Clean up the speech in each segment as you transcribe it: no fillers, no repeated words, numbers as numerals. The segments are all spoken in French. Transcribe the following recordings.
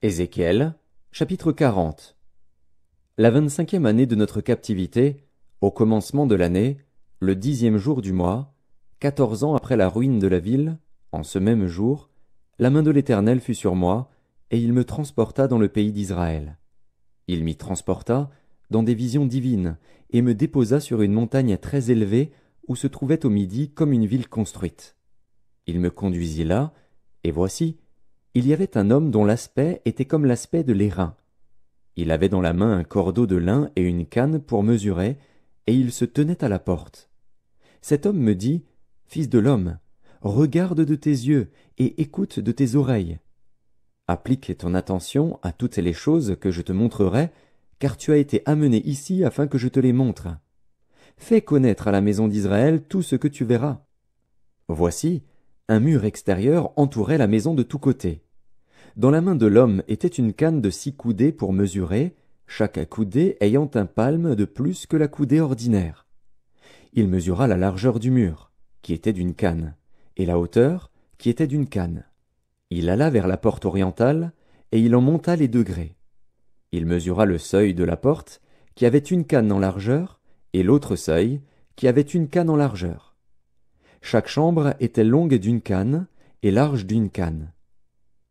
Ézéchiel, chapitre 40. La 25e année de notre captivité, au commencement de l'année, le 10e jour du mois, 14 ans après la ruine de la ville, en ce même jour, la main de l'Éternel fut sur moi, et il me transporta dans le pays d'Israël. Il m'y transporta dans des visions divines, et me déposa sur une montagne très élevée, où se trouvait au midi comme une ville construite. Il me conduisit là, et voici, il y avait un homme dont l'aspect était comme l'aspect de l'airain. Il avait dans la main un cordeau de lin et une canne pour mesurer, et il se tenait à la porte. Cet homme me dit, « Fils de l'homme, regarde de tes yeux et écoute de tes oreilles. Applique ton attention à toutes les choses que je te montrerai, car tu as été amené ici afin que je te les montre. Fais connaître à la maison d'Israël tout ce que tu verras. » Voici, un mur extérieur entourait la maison de tous côtés. Dans la main de l'homme était une canne de 6 coudées pour mesurer, chaque coudée ayant un palme de plus que la coudée ordinaire. Il mesura la largeur du mur, qui était d'une canne, et la hauteur, qui était d'une canne. Il alla vers la porte orientale, et il en monta les degrés. Il mesura le seuil de la porte, qui avait une canne en largeur, et l'autre seuil, qui avait une canne en largeur. Chaque chambre était longue d'une canne, et large d'une canne.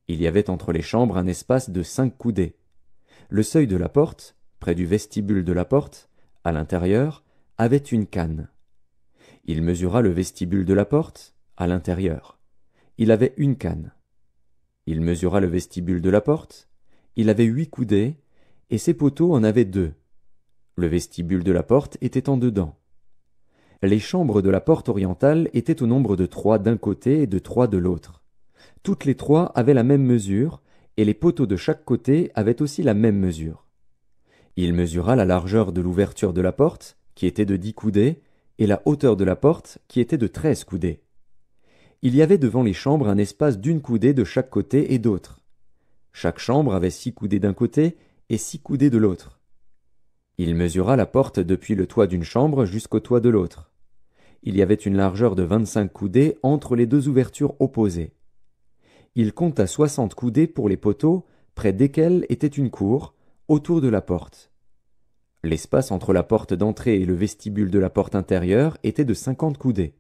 Il y avait entre les chambres un espace de 5 coudées. Le seuil de la porte, près du vestibule de la porte, à l'intérieur, avait une canne. Il mesura le vestibule de la porte, à l'intérieur. Il avait une canne. Il mesura le vestibule de la porte, il avait 8 coudées, et ses poteaux en avaient 2. Le vestibule de la porte était en dedans. Les chambres de la porte orientale étaient au nombre de 3 d'un côté et de 3 de l'autre. Toutes les 3 avaient la même mesure, et les poteaux de chaque côté avaient aussi la même mesure. Il mesura la largeur de l'ouverture de la porte, qui était de 10 coudées, et la hauteur de la porte, qui était de 13 coudées. Il y avait devant les chambres un espace d'1 coudée de chaque côté et d'autre. Chaque chambre avait 6 coudées d'un côté et 6 coudées de l'autre. Il mesura la porte depuis le toit d'une chambre jusqu'au toit de l'autre. Il y avait une largeur de 25 coudées entre les 2 ouvertures opposées. Il compta 60 coudées pour les poteaux, près desquels était une cour, autour de la porte. L'espace entre la porte d'entrée et le vestibule de la porte intérieure était de 50 coudées.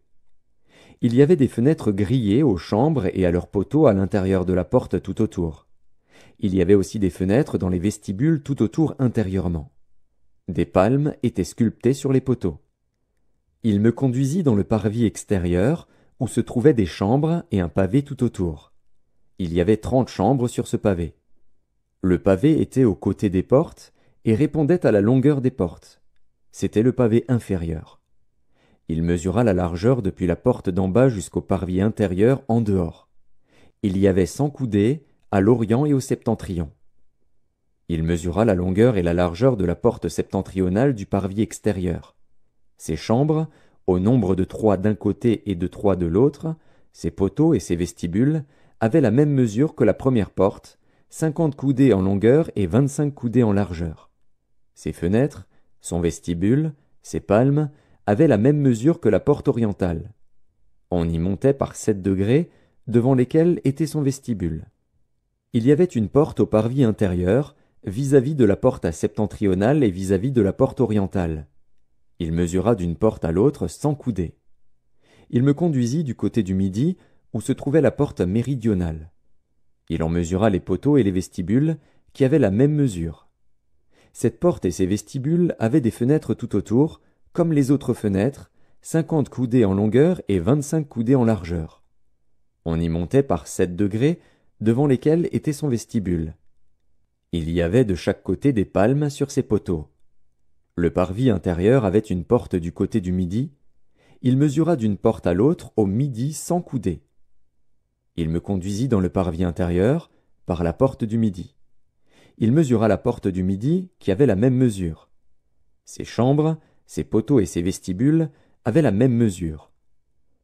Il y avait des fenêtres grillées aux chambres et à leurs poteaux à l'intérieur de la porte tout autour. Il y avait aussi des fenêtres dans les vestibules tout autour intérieurement. Des palmes étaient sculptées sur les poteaux. Il me conduisit dans le parvis extérieur, où se trouvaient des chambres et un pavé tout autour. Il y avait 30 chambres sur ce pavé. Le pavé était aux côtés des portes et répondait à la longueur des portes. C'était le pavé inférieur. Il mesura la largeur depuis la porte d'en bas jusqu'au parvis intérieur en dehors. Il y avait 100 coudées à l'orient et au septentrion. Il mesura la longueur et la largeur de la porte septentrionale du parvis extérieur. Ces chambres, au nombre de 3 d'un côté et de 3 de l'autre, ses poteaux et ses vestibules, avaient la même mesure que la première porte, 50 coudées en longueur et 25 coudées en largeur. Ses fenêtres, son vestibule, ses palmes, avaient la même mesure que la porte orientale. On y montait par 7 degrés, devant lesquels était son vestibule. Il y avait une porte au parvis intérieur, vis-à-vis de la porte septentrionale et vis-à-vis de la porte orientale. Il mesura d'une porte à l'autre 100 coudées. Il me conduisit du côté du midi, où se trouvait la porte méridionale. Il en mesura les poteaux et les vestibules, qui avaient la même mesure. Cette porte et ses vestibules avaient des fenêtres tout autour, comme les autres fenêtres, 50 coudées en longueur et 25 coudées en largeur. On y montait par 7 degrés, devant lesquels était son vestibule. Il y avait de chaque côté des palmes sur ses poteaux. Le parvis intérieur avait une porte du côté du midi. Il mesura d'une porte à l'autre au midi 100 coudées. Il me conduisit dans le parvis intérieur, par la porte du midi. Il mesura la porte du midi, qui avait la même mesure. Ses chambres, ses poteaux et ses vestibules avaient la même mesure.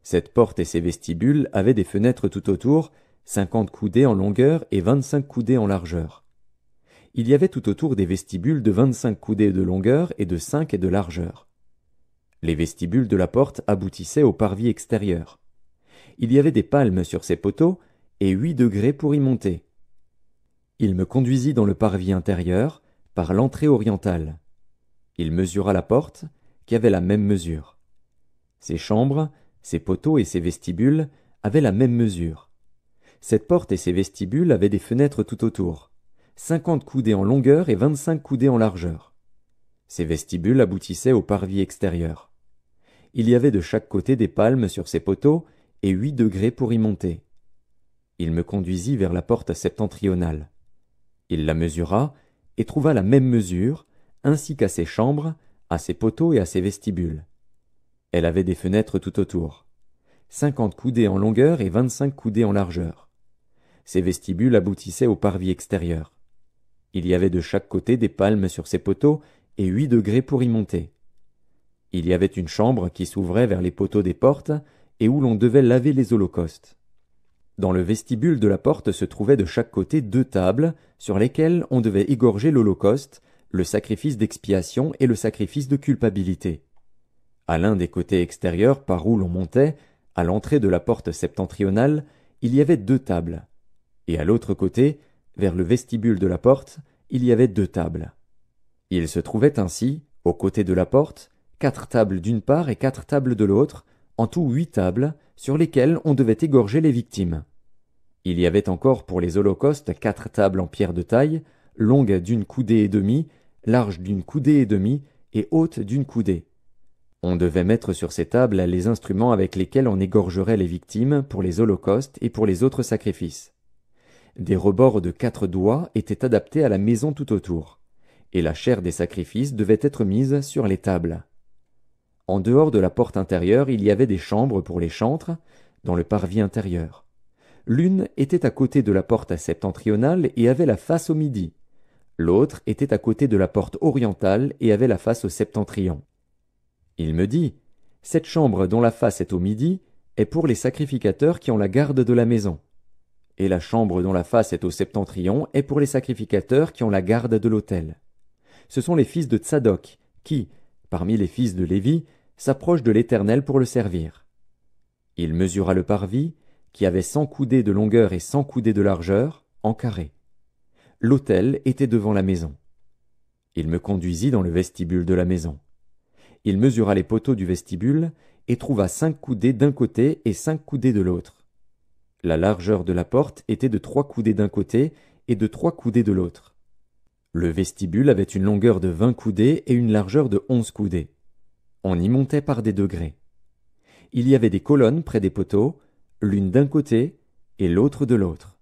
Cette porte et ses vestibules avaient des fenêtres tout autour, 50 coudées en longueur et 25 coudées en largeur. Il y avait tout autour des vestibules de 25 coudées de longueur et de 5 et de largeur. Les vestibules de la porte aboutissaient au parvis extérieur. Il y avait des palmes sur ces poteaux et 8 degrés pour y monter. Il me conduisit dans le parvis intérieur, par l'entrée orientale. Il mesura la porte, qui avait la même mesure. Ses chambres, ses poteaux et ses vestibules avaient la même mesure. Cette porte et ses vestibules avaient des fenêtres tout autour, 50 coudées en longueur et 25 coudées en largeur. Ces vestibules aboutissaient au parvis extérieur. Il y avait de chaque côté des palmes sur ces poteaux et 8 degrés pour y monter. Il me conduisit vers la porte septentrionale. Il la mesura et trouva la même mesure, ainsi qu'à ses chambres, à ses poteaux et à ses vestibules. Elle avait des fenêtres tout autour, 50 coudées en longueur et 25 coudées en largeur. Ces vestibules aboutissaient au parvis extérieur. Il y avait de chaque côté des palmes sur ces poteaux et 8 degrés pour y monter. Il y avait une chambre qui s'ouvrait vers les poteaux des portes et où l'on devait laver les holocaustes. Dans le vestibule de la porte se trouvaient de chaque côté 2 tables sur lesquelles on devait égorger l'holocauste, le sacrifice d'expiation et le sacrifice de culpabilité. À l'un des côtés extérieurs par où l'on montait, à l'entrée de la porte septentrionale, il y avait 2 tables. Et à l'autre côté, vers le vestibule de la porte, il y avait 2 tables. Il se trouvait ainsi, aux côtés de la porte, 4 tables d'une part et 4 tables de l'autre, en tout 8 tables, sur lesquelles on devait égorger les victimes. Il y avait encore pour les holocaustes 4 tables en pierre de taille, longues d'une coudée et demie, larges d'une coudée et demie, et hautes d'une coudée. On devait mettre sur ces tables les instruments avec lesquels on égorgerait les victimes pour les holocaustes et pour les autres sacrifices. Des rebords de 4 doigts étaient adaptés à la maison tout autour, et la chair des sacrifices devait être mise sur les tables. En dehors de la porte intérieure, il y avait des chambres pour les chantres, dans le parvis intérieur. L'une était à côté de la porte septentrionale et avait la face au midi. L'autre était à côté de la porte orientale et avait la face au septentrion. Il me dit, « Cette chambre dont la face est au midi est pour les sacrificateurs qui ont la garde de la maison. Et la chambre dont la face est au septentrion est pour les sacrificateurs qui ont la garde de l'autel. Ce sont les fils de Tsadok qui, parmi les fils de Lévi, s'approchent de l'Éternel pour le servir. » Il mesura le parvis, qui avait 100 coudées de longueur et 100 coudées de largeur, en carré. L'autel était devant la maison. Il me conduisit dans le vestibule de la maison. Il mesura les poteaux du vestibule et trouva 5 coudées d'un côté et 5 coudées de l'autre. La largeur de la porte était de 3 coudées d'un côté et de 3 coudées de l'autre. Le vestibule avait une longueur de 20 coudées et une largeur de 11 coudées. On y montait par des degrés. Il y avait des colonnes près des poteaux, l'une d'un côté et l'autre de l'autre.